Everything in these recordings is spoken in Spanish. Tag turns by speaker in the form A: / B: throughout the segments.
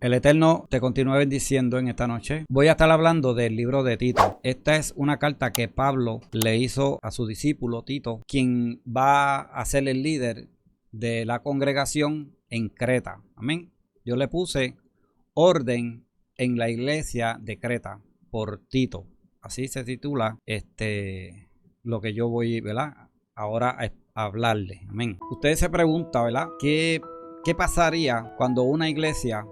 A: El Eterno te continúe bendiciendo en esta noche. Voy a estar hablando del libro de Tito. Esta es una carta que Pablo le hizo a su discípulo Tito, quien va a ser el líder de la congregación en Creta. Amén. Yo le puse orden en la iglesia de Creta por Tito. Así se titula lo que yo voy, ¿verdad?, ahora a hablarle. Amén. Ustedes se preguntan, ¿verdad?, ¿qué pasaría cuando una iglesia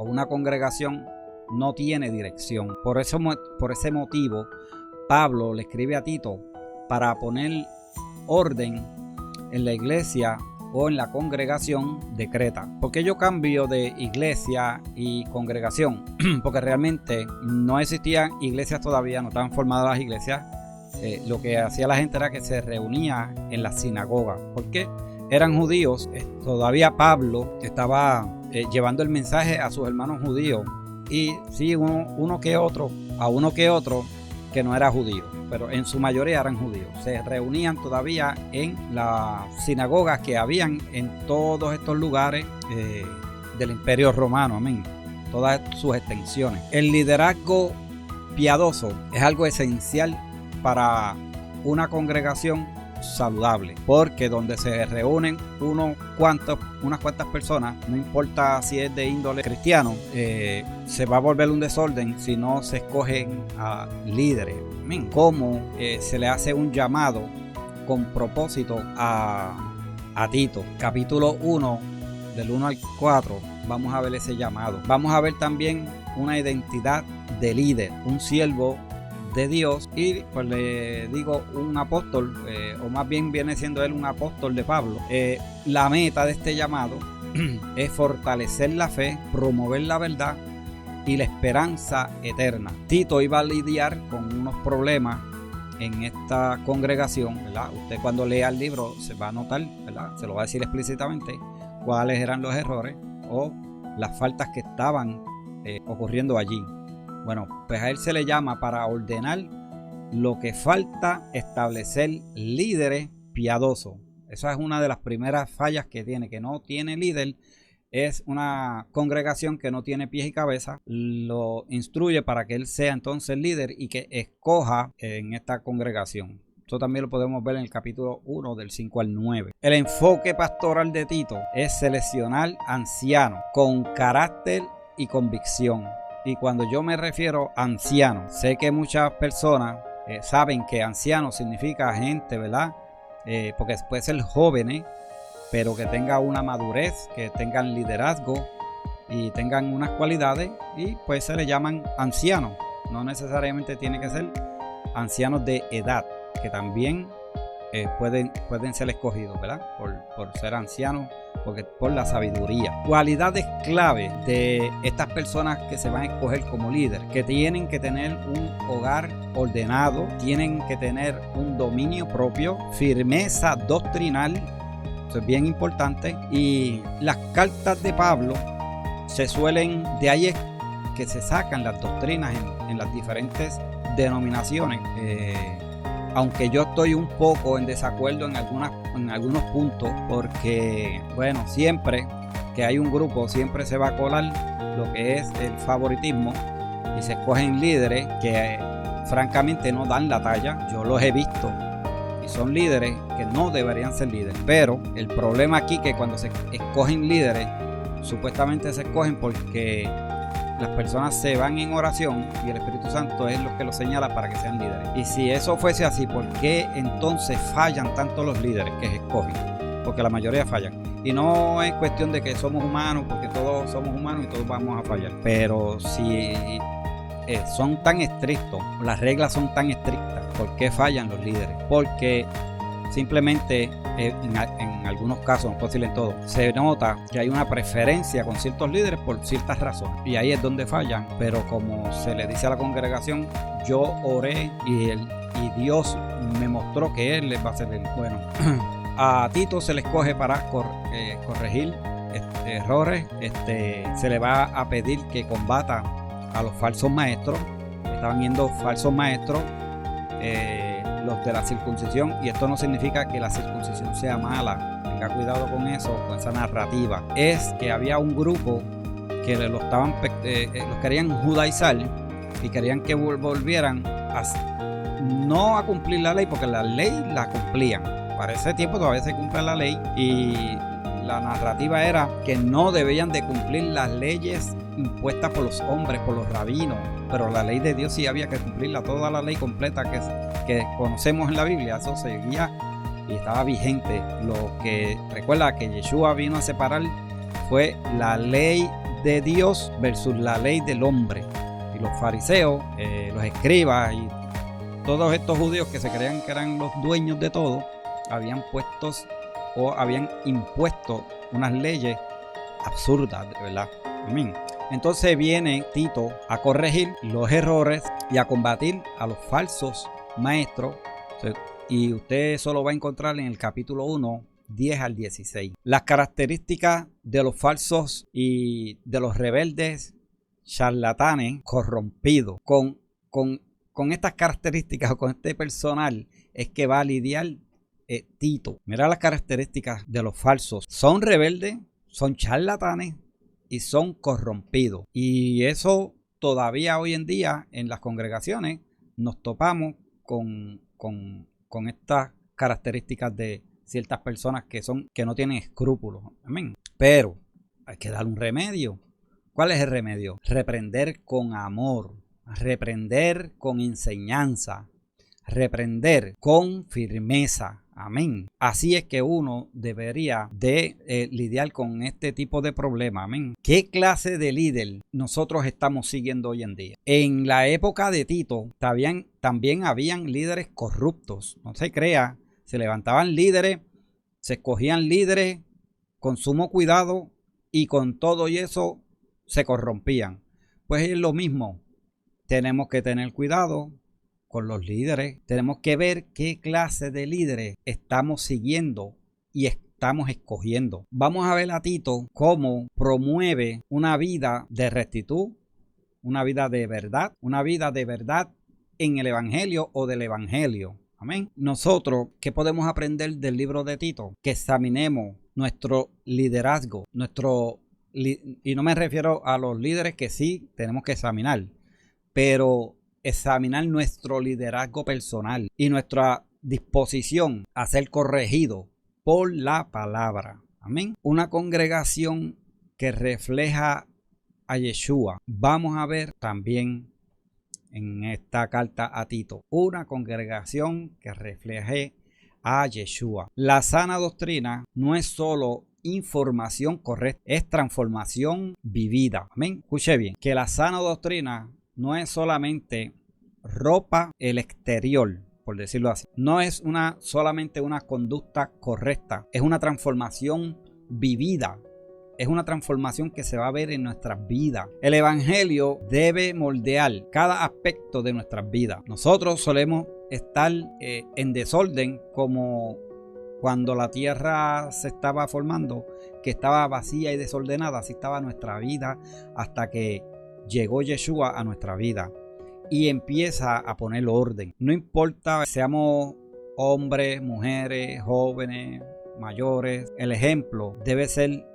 A: o una congregación no tiene dirección? Por ese motivo, Pablo le escribe a Tito para poner orden en la iglesia o en la congregación de Creta. ¿Por qué yo cambio de iglesia y congregación? Porque realmente no existían iglesias todavía, no estaban formadas las iglesias. Lo que hacía la gente era que se reunía en la sinagoga. ¿Por qué? Eran judíos. Todavía Pablo estaba llevando el mensaje a sus hermanos judíos. Y sí, uno que otro que no era judío, pero en su mayoría eran judíos. Se reunían todavía en las sinagogas que habían en todos estos lugares del Imperio Romano. Amén. Todas sus extensiones. El liderazgo piadoso es algo esencial para una congregación saludable, porque donde se reúnen unas cuantas personas, no importa si es de índole cristiano, se va a volver un desorden si no se escogen a líderes. ¿Cómo se le hace un llamado con propósito a Tito? Capítulo 1, del 1 al 4, vamos a ver ese llamado. Vamos a ver también una identidad de líder, un siervo de Dios, y pues le digo un apóstol, o más bien viene siendo él un apóstol de Pablo. La meta de este llamado es fortalecer la fe, promover la verdad y la esperanza eterna. Tito iba a lidiar con unos problemas en esta congregación, ¿verdad? Usted cuando lea el libro se va a notar, ¿verdad?, se lo va a decir explícitamente cuáles eran los errores o las faltas que estaban ocurriendo allí. Bueno, pues a él se le llama para ordenar lo que falta, establecer líderes piadosos. Esa es una de las primeras fallas que no tiene líder. Es una congregación que no tiene pies y cabeza. Lo instruye para que él sea entonces líder y que escoja en esta congregación. Esto también lo podemos ver en el capítulo 1 del 5 al 9. El enfoque pastoral de Tito es seleccionar ancianos con carácter y convicción. Y cuando yo me refiero a ancianos, sé que muchas personas saben que anciano significa gente, ¿verdad? Porque puede ser jóvenes, pero que tenga una madurez, que tengan liderazgo y tengan unas cualidades, y pues se le llaman ancianos. No necesariamente tiene que ser ancianos de edad, que también pueden ser escogidos, ¿verdad?, por ser ancianos, porque por la sabiduría. Cualidades clave de estas personas que se van a escoger como líder: que tienen que tener un hogar ordenado, tienen que tener un dominio propio, firmeza doctrinal, eso es bien importante. Y las cartas de Pablo de ahí es que se sacan las doctrinas en las diferentes denominaciones. Aunque yo estoy un poco en desacuerdo en algunos puntos, porque bueno, siempre que hay un grupo siempre se va a colar lo que es el favoritismo y se escogen líderes que francamente no dan la talla. Yo los he visto y son líderes que no deberían ser líderes. Pero el problema aquí es que cuando se escogen líderes, supuestamente se escogen porque las personas se van en oración y el Espíritu Santo es lo que los señala para que sean líderes. Y si eso fuese así, ¿por qué entonces fallan tanto los líderes que se escogen? Porque la mayoría fallan. Y no es cuestión de que somos humanos, porque todos somos humanos y todos vamos a fallar. Pero si son tan estrictos, las reglas son tan estrictas, ¿por qué fallan los líderes? Porque simplemente en algunos casos, no puedo decir en todo, se nota que hay una preferencia con ciertos líderes por ciertas razones, y ahí es donde fallan. Pero como se le dice a la congregación, yo oré y Dios me mostró que Él les va a hacer el bueno. A Tito se le escoge para corregir errores. Se le va a pedir que combata a los falsos maestros. Estaban viendo falsos maestros, los de la circuncisión, y esto no significa que la circuncisión sea mala. Tenga cuidado con eso, con esa narrativa. Es que había un grupo que los querían judaizar y querían que volvieran no a cumplir la ley, porque la ley la cumplían. Para ese tiempo todavía se cumple la ley y la narrativa era que no debían de cumplir las leyes impuestas por los hombres, por los rabinos, pero la ley de Dios sí había que cumplirla, toda la ley completa que conocemos en la Biblia, eso seguía y estaba vigente. Lo que recuerda que Yeshua vino a separar fue la ley de Dios versus la ley del hombre. Y los fariseos, los escribas y todos estos judíos que se creían que eran los dueños de todo, habían impuesto unas leyes absurdas, de verdad. Amén. Entonces viene Tito a corregir los errores y a combatir a los falsos maestros. Y usted eso lo va a encontrar en el capítulo 1, 10 al 16. Las características de los falsos y de los rebeldes charlatanes corrompidos. Con estas características o con este personal es que va a lidiar Tito. Mira las características de los falsos. Son rebeldes, son charlatanes y son corrompidos. Y eso todavía hoy en día en las congregaciones nos topamos con estas características de ciertas personas que no tienen escrúpulos. Amén. Pero hay que dar un remedio. ¿Cuál es el remedio? Reprender con amor, reprender con enseñanza, reprender con firmeza. Amén. Así es que uno debería de lidiar con este tipo de problemas. Amén. ¿Qué clase de líder nosotros estamos siguiendo hoy en día? En la época de Tito también habían líderes corruptos. No se crea, se levantaban líderes, se escogían líderes con sumo cuidado y con todo y eso se corrompían. Pues es lo mismo. Tenemos que tener cuidado con los líderes. Tenemos que ver qué clase de líderes estamos siguiendo y estamos escogiendo. Vamos a ver a Tito cómo promueve una vida de rectitud, una vida de verdad en el evangelio o del evangelio. Amén. Nosotros, ¿qué podemos aprender del libro de Tito? Que examinemos nuestro liderazgo, y no me refiero a los líderes que sí tenemos que examinar, pero examinar nuestro liderazgo personal y nuestra disposición a ser corregido por la palabra. Amén. Una congregación que refleja a Yeshua. Vamos a ver también en esta carta a Tito, una congregación que refleje a Yeshua. La sana doctrina no es solo información correcta, es transformación vivida. Amén. Escuche bien, que la sana doctrina no es solamente ropa el exterior, por decirlo así. No es solamente una conducta correcta, es una transformación vivida. Es una transformación que se va a ver en nuestras vidas. El evangelio debe moldear cada aspecto de nuestras vidas. Nosotros solemos estar en desorden, como cuando la tierra se estaba formando, que estaba vacía y desordenada. Así estaba nuestra vida hasta que llegó Yeshua a nuestra vida y empieza a poner orden. No importa seamos hombres, mujeres, jóvenes, mayores. El ejemplo debe ser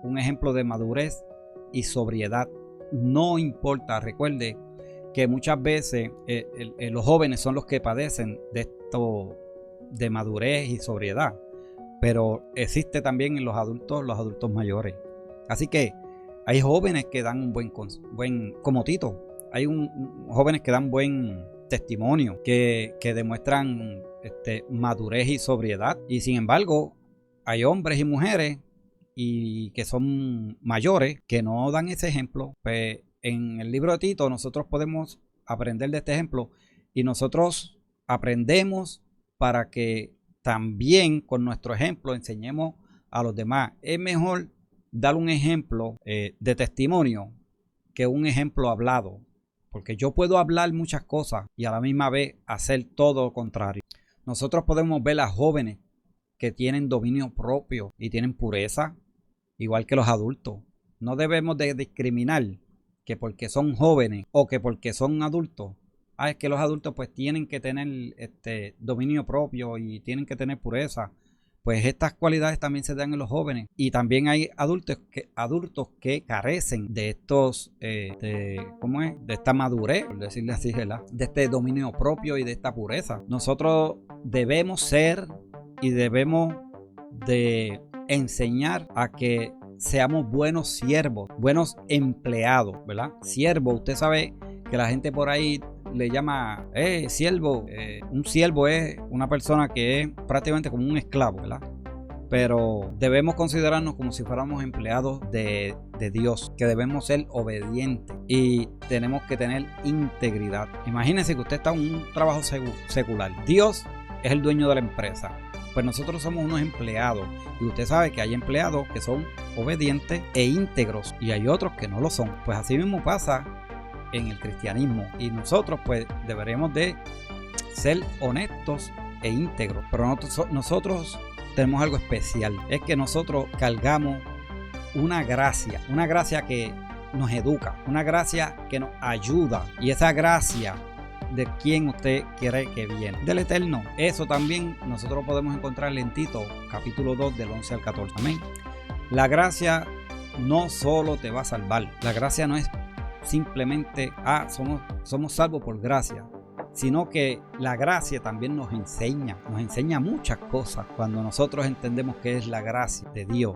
A: un ejemplo de madurez y sobriedad. No importa, recuerde que muchas veces los jóvenes son los que padecen de esto de madurez y sobriedad, pero existe también en los adultos mayores. Así que hay jóvenes que dan un buen como Tito. Hay jóvenes que dan buen testimonio, que demuestran madurez y sobriedad. Y sin embargo, hay hombres y mujeres y que son mayores que no dan ese ejemplo. Pues en el libro de Tito nosotros podemos aprender de este ejemplo y nosotros aprendemos para que también con nuestro ejemplo enseñemos a los demás. Es mejor dar un ejemplo de testimonio que un ejemplo hablado, porque yo puedo hablar muchas cosas y a la misma vez hacer todo lo contrario. Nosotros podemos ver a jóvenes que tienen dominio propio y tienen pureza, igual que los adultos. No debemos de discriminar que porque son jóvenes o que porque son adultos. Es que los adultos pues tienen que tener dominio propio y tienen que tener pureza. pues estas cualidades también se dan en los jóvenes. Y también hay adultos que carecen de estos, de esta madurez, por decirle así, ¿verdad? De este dominio propio y de esta pureza. Nosotros debemos ser y debemos de enseñar a que seamos buenos siervos, buenos empleados, ¿verdad? Siervo, usted sabe que la gente por ahí le llama siervo. Un siervo es una persona que es prácticamente como un esclavo, ¿verdad? Pero debemos considerarnos como si fuéramos empleados de Dios, que debemos ser obedientes y tenemos que tener integridad. Imagínense que usted está en un trabajo secular. Dios es el dueño de la empresa. Pues nosotros somos unos empleados y usted sabe que hay empleados que son obedientes e íntegros y hay otros que no lo son. Pues así mismo pasa en el cristianismo y nosotros pues deberemos de ser honestos e íntegros. Pero nosotros tenemos algo especial, es que nosotros cargamos una gracia que nos educa, una gracia que nos ayuda, y esa gracia de quien usted quiere que viene, del Eterno. Eso también nosotros podemos encontrar en Tito capítulo 2 del 11 al 14. Amén. La gracia no solo te va a salvar, la gracia no es simplemente somos salvos por gracia, sino que la gracia también nos enseña muchas cosas. Cuando nosotros entendemos qué es la gracia de Dios,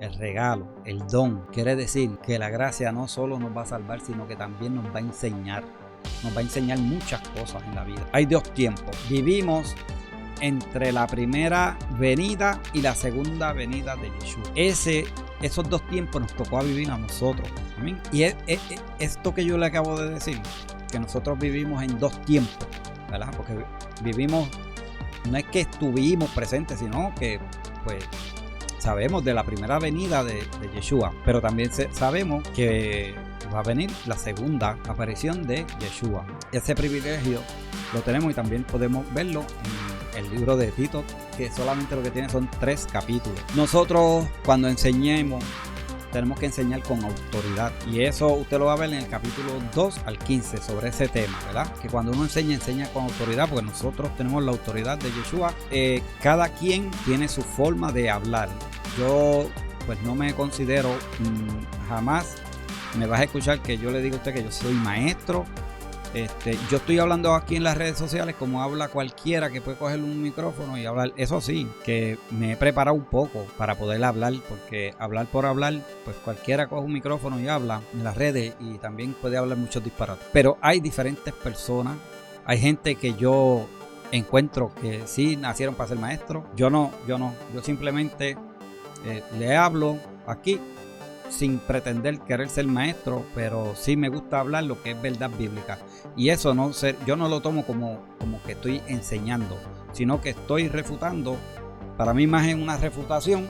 A: el regalo, el don, quiere decir que la gracia no solo nos va a salvar, sino que también nos va a enseñar muchas cosas en la vida. Hay dos tiempos. Vivimos entre la primera venida y la segunda venida de Yeshua. Esos dos tiempos nos tocó a vivir a nosotros. ¿Amén? Y esto que yo le acabo de decir, que nosotros vivimos en dos tiempos, ¿verdad? Porque vivimos, no es que estuvimos presentes, sino que pues sabemos de la primera venida de Yeshua, pero también sabemos que va a venir la segunda aparición de Yeshua. Ese privilegio lo tenemos y también podemos verlo en el libro de Tito, que solamente lo que tiene son 3 capítulos. Nosotros cuando enseñemos tenemos que enseñar con autoridad, y eso usted lo va a ver en el capítulo 2 al 15 sobre ese tema, ¿verdad? Que cuando uno enseña con autoridad, porque nosotros tenemos la autoridad de Yeshua. Cada quien tiene su forma de hablar. Yo pues no me considero, jamás me vas a escuchar que yo le diga a usted que yo soy maestro. Yo estoy hablando aquí en las redes sociales como habla cualquiera que puede coger un micrófono y hablar. Eso sí, que me he preparado un poco para poder hablar, porque hablar por hablar, pues cualquiera coge un micrófono y habla en las redes y también puede hablar muchos disparates. Pero hay diferentes personas, hay gente que yo encuentro que sí nacieron para ser maestros. Yo no, yo simplemente le hablo aquí sin pretender querer ser maestro, pero sí me gusta hablar lo que es verdad bíblica, y eso yo no lo tomo como que estoy enseñando, sino que estoy refutando. Para mí más es una refutación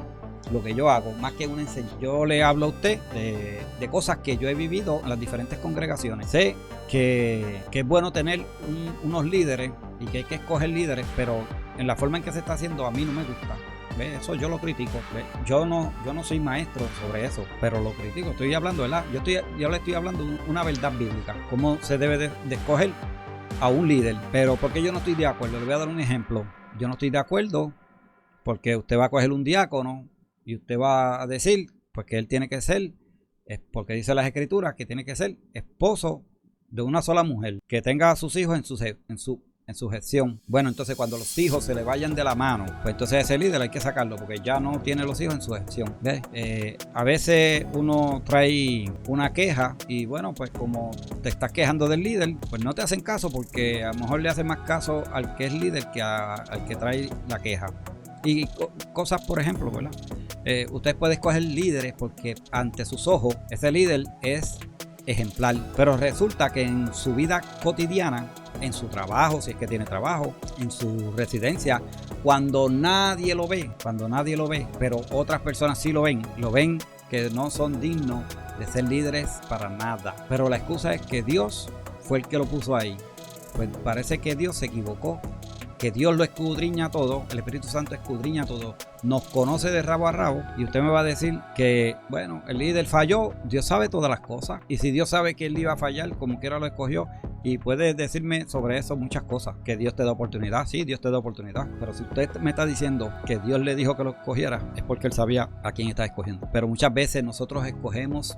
A: lo que yo hago, más que una enseñanza. Yo le hablo a usted de cosas que yo he vivido en las diferentes congregaciones. Sé que es bueno tener unos líderes y que hay que escoger líderes, pero en la forma en que se está haciendo a mí no me gusta. Eso yo lo critico. Yo no soy maestro sobre eso, pero lo critico. Estoy hablando, ¿verdad? Yo le estoy hablando una verdad bíblica, cómo se debe de escoger a un líder. Pero porque yo no estoy de acuerdo, le voy a dar un ejemplo. Yo no estoy de acuerdo porque usted va a coger un diácono y usted va a decir pues que él tiene que ser, es porque dice las escrituras que tiene que ser esposo de una sola mujer, que tenga a sus hijos en su gestión. Bueno, entonces cuando los hijos se le vayan de la mano, pues entonces ese líder hay que sacarlo, porque ya no tiene los hijos en su gestión. ¿Ves? A veces uno trae una queja y bueno, pues como te estás quejando del líder, pues no te hacen caso, porque a lo mejor le hacen más caso al que es líder que al que trae la queja. Y cosas, por ejemplo, ¿verdad? Usted puede escoger líderes porque ante sus ojos ese líder es ejemplar, pero resulta que en su vida cotidiana, en su trabajo, si es que tiene trabajo, en su residencia, cuando nadie lo ve, pero otras personas sí lo ven que no son dignos de ser líderes para nada. Pero la excusa es que Dios fue el que lo puso ahí. Pues parece que Dios se equivocó, que Dios lo escudriña todo, el Espíritu Santo escudriña todo, nos conoce de rabo a rabo, y usted me va a decir que, bueno, el líder falló. Dios sabe todas las cosas, y si Dios sabe que él iba a fallar, como quiera lo escogió, Y puede decirme sobre eso muchas cosas, que Dios te da oportunidad. Sí, Dios te da oportunidad, pero si usted me está diciendo que Dios le dijo que lo escogiera, es porque Él sabía a quién está escogiendo. Pero muchas veces nosotros escogemos,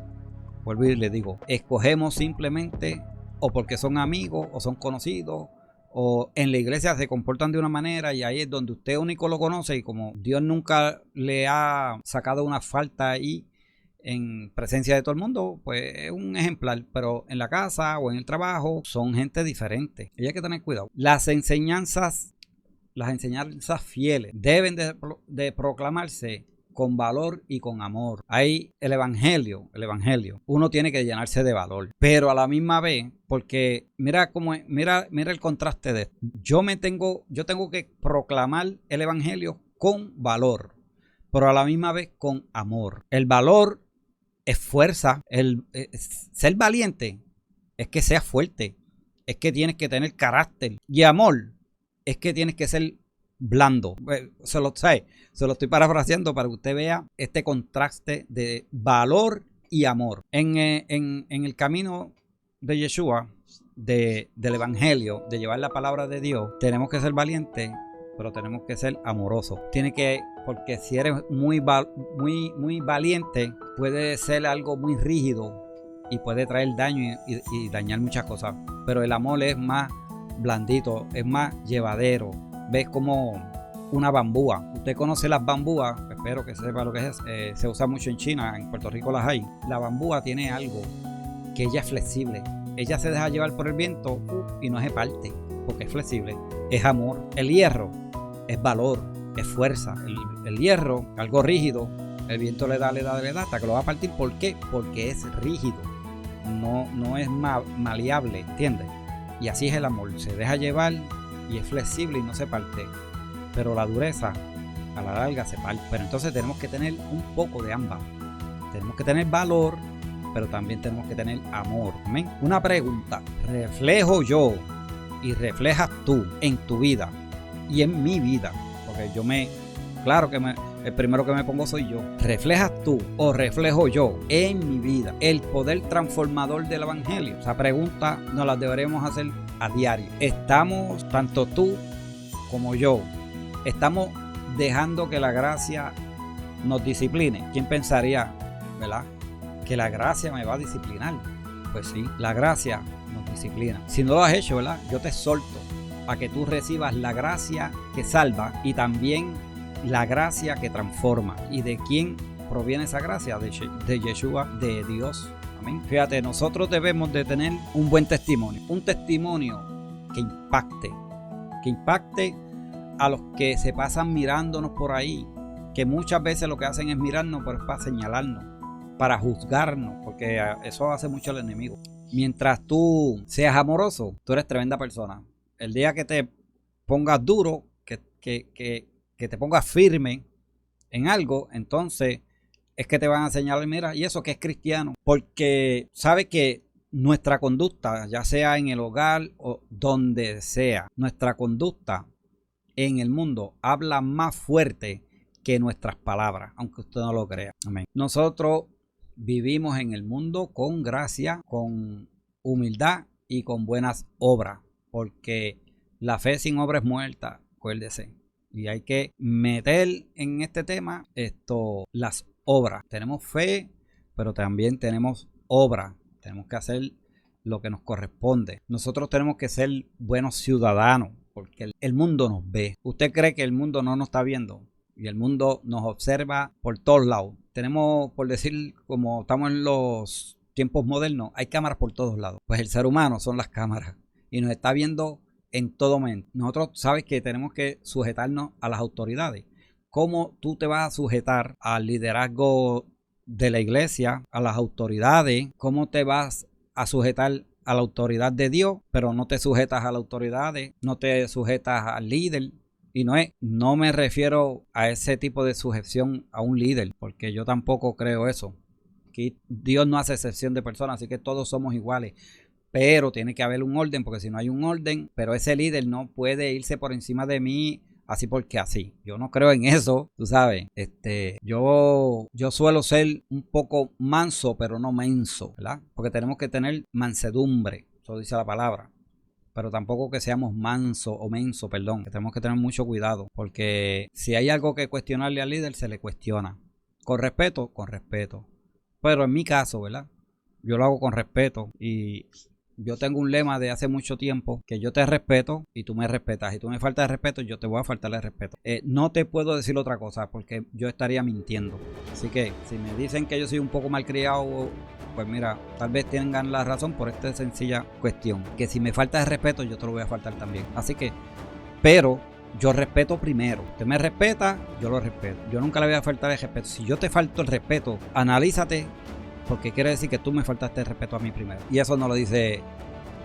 A: vuelvo y le digo, escogemos simplemente o porque son amigos o son conocidos, o en la iglesia se comportan de una manera y ahí es donde usted único lo conoce, y como Dios nunca le ha sacado una falta ahí en presencia de todo el mundo, pues es un ejemplar. Pero en la casa o en el trabajo son gente diferente y hay que tener cuidado. Las enseñanzas fieles deben de proclamarse con valor y con amor. Hay el evangelio. Uno tiene que llenarse de valor, pero a la misma vez, porque mira cómo es, mira el contraste de esto. Yo tengo que proclamar el evangelio con valor, pero a la misma vez con amor. El valor es fuerza. Ser valiente es que seas fuerte, es que tienes que tener carácter. Y amor es que tienes que ser blando. Se lo estoy parafraseando para que usted vea este contraste de valor y amor. En el camino de Yeshua, del evangelio, de llevar la palabra de Dios, tenemos que ser valientes, pero tenemos que ser amorosos. Porque si eres muy valiente, puede ser algo muy rígido y puede traer daño y dañar muchas cosas. Pero el amor es más blandito, es más llevadero. Ves como una bambúa. Usted conoce las bambúas, espero que sepa lo que es. Se usa mucho en China, en Puerto Rico las hay. La bambúa tiene algo, que ella es flexible. Ella se deja llevar por el viento y no se parte, porque es flexible. Es amor. El hierro es valor, es fuerza. El hierro, algo rígido, el viento le da hasta que lo va a partir. ¿Por qué? Porque es rígido. No es maleable, ¿entiendes? Y así es el amor. Se deja llevar y es flexible y no se parte. Pero la dureza a la larga se parte. Pero entonces tenemos que tener un poco de ambas. Tenemos que tener valor, pero también tenemos que tener amor. ¿Amén? Una pregunta. ¿Reflejo yo y reflejas tú en tu vida y en mi vida? Porque claro que el primero que me pongo soy yo. ¿Reflejas tú o reflejo yo en mi vida el poder transformador del evangelio? Esa pregunta nos la deberemos hacer a diario. ¿Estamos, tanto tú como yo, estamos dejando que la gracia nos discipline? ¿Quién pensaría, verdad, que la gracia me va a disciplinar? Pues sí, la gracia nos disciplina. Si no lo has hecho, ¿verdad?, yo te exhorto a que tú recibas la gracia que salva y también la gracia que transforma. ¿Y de quién proviene esa gracia? De Yeshua, de Dios. Amén. Fíjate, nosotros debemos de tener un buen testimonio. Un testimonio que impacte a los que se pasan mirándonos por ahí, que muchas veces lo que hacen es mirarnos, pero es para señalarnos, para juzgarnos, porque eso hace mucho el enemigo. Mientras tú seas amoroso, tú eres tremenda persona. El día que te pongas duro, que te pongas firme en algo, entonces es que te van a señalar, mira, y eso que es cristiano. Porque sabe que nuestra conducta, ya sea en el hogar o donde sea, nuestra conducta en el mundo habla más fuerte que nuestras palabras, aunque usted no lo crea. Amén. Nosotros vivimos en el mundo con gracia, con humildad y con buenas obras, porque la fe sin obra es muerta, acuérdese. Y hay que meter en este tema las obras. Tenemos fe, pero también tenemos obra. Tenemos que hacer lo que nos corresponde. Nosotros tenemos que ser buenos ciudadanos, porque el mundo nos ve. ¿Usted cree que el mundo no nos está viendo? Y el mundo nos observa por todos lados. Tenemos, por decir, como estamos en los tiempos modernos, hay cámaras por todos lados. Pues el ser humano son las cámaras y nos está viendo en todo momento. Nosotros sabes que tenemos que sujetarnos a las autoridades. ¿Cómo tú te vas a sujetar al liderazgo de la iglesia, a las autoridades? ¿Cómo te vas a sujetar a la autoridad de Dios, pero no te sujetas a las autoridades, no te sujetas al líder? Y no me refiero a ese tipo de sujeción a un líder, porque yo tampoco creo eso. Aquí Dios no hace excepción de personas, así que todos somos iguales. Pero tiene que haber un orden, porque si no hay un orden, pero ese líder no puede irse por encima de mí así porque así. Yo no creo en eso, tú sabes. Yo suelo ser un poco manso, pero no menso, ¿verdad? Porque tenemos que tener mansedumbre, eso dice la palabra. pero tampoco que seamos manso o menso, perdón, que tenemos que tener mucho cuidado, porque si hay algo que cuestionarle al líder, se le cuestiona. Con respeto, pero en mi caso, ¿verdad? Yo lo hago con respeto y yo tengo un lema de hace mucho tiempo, que yo te respeto y tú me respetas. Si tú me faltas de respeto, yo te voy a faltar de respeto. No te puedo decir otra cosa porque yo estaría mintiendo. Así que si me dicen que yo soy un poco malcriado, pues mira, tal vez tengan la razón por esta sencilla cuestión. Que si me falta de respeto, yo te lo voy a faltar también. Así que, pero yo respeto primero. Usted me respeta, yo lo respeto. Yo nunca le voy a faltar el respeto. Si yo te falto el respeto, analízate, porque quiere decir que tú me faltaste el respeto a mí primero. Y eso no lo dice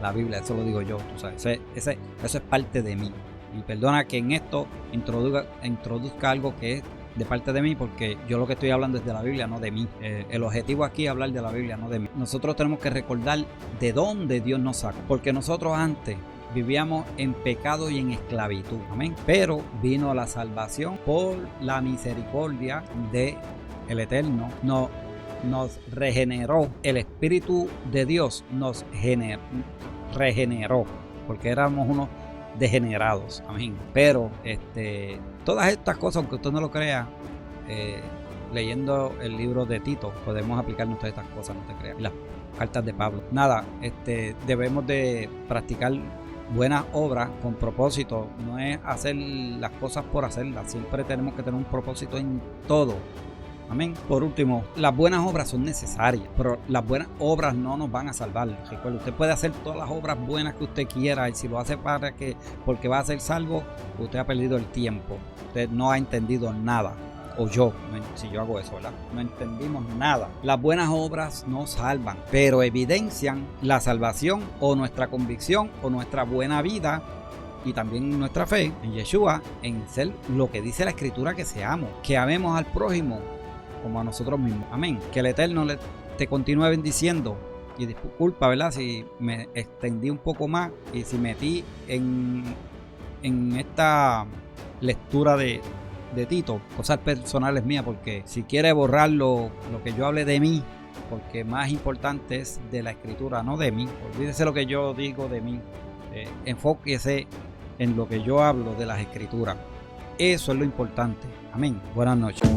A: la Biblia, eso lo digo yo, tú sabes. Eso es parte de mí. Y perdona que en esto introduzca algo que es de parte de mí, porque yo lo que estoy hablando es de la Biblia, no de mí. El objetivo aquí es hablar de la Biblia, no de mí. Nosotros tenemos que recordar de dónde Dios nos saca, porque nosotros antes vivíamos en pecado y en esclavitud, amén. Pero vino la salvación por la misericordia de el Eterno. Nos regeneró, el Espíritu de Dios nos regeneró, porque éramos unos degenerados, amén. Pero todas estas cosas, aunque usted no lo crea, leyendo el libro de Tito podemos aplicarnos todas estas cosas, no te creas, las cartas de Pablo. Nada, debemos de practicar buenas obras con propósito, no es hacer las cosas por hacerlas, siempre tenemos que tener un propósito en todo. Amén. Por último, las buenas obras son necesarias, pero las buenas obras no nos van a salvar. Recuerde, usted puede hacer todas las obras buenas que usted quiera, y si lo hace porque va a ser salvo, usted ha perdido el tiempo. Usted no ha entendido nada. O yo, si yo hago eso, ¿verdad? No entendimos nada. Las buenas obras no salvan, pero evidencian la salvación o nuestra convicción o nuestra buena vida, y también nuestra fe en Yeshua, en ser lo que dice la Escritura que seamos, que amemos al prójimo como a nosotros mismos. Amén. Que el Eterno te continúe bendiciendo. Y disculpa, ¿verdad? Si me extendí un poco más y si metí en esta lectura de Tito cosas personales mías, porque si quiere borrar lo que yo hable de mí, porque más importante es de la Escritura, no de mí. Olvídese lo que yo digo de mí. Enfóquese en lo que yo hablo de las Escrituras. Eso es lo importante. Amén. Buenas noches.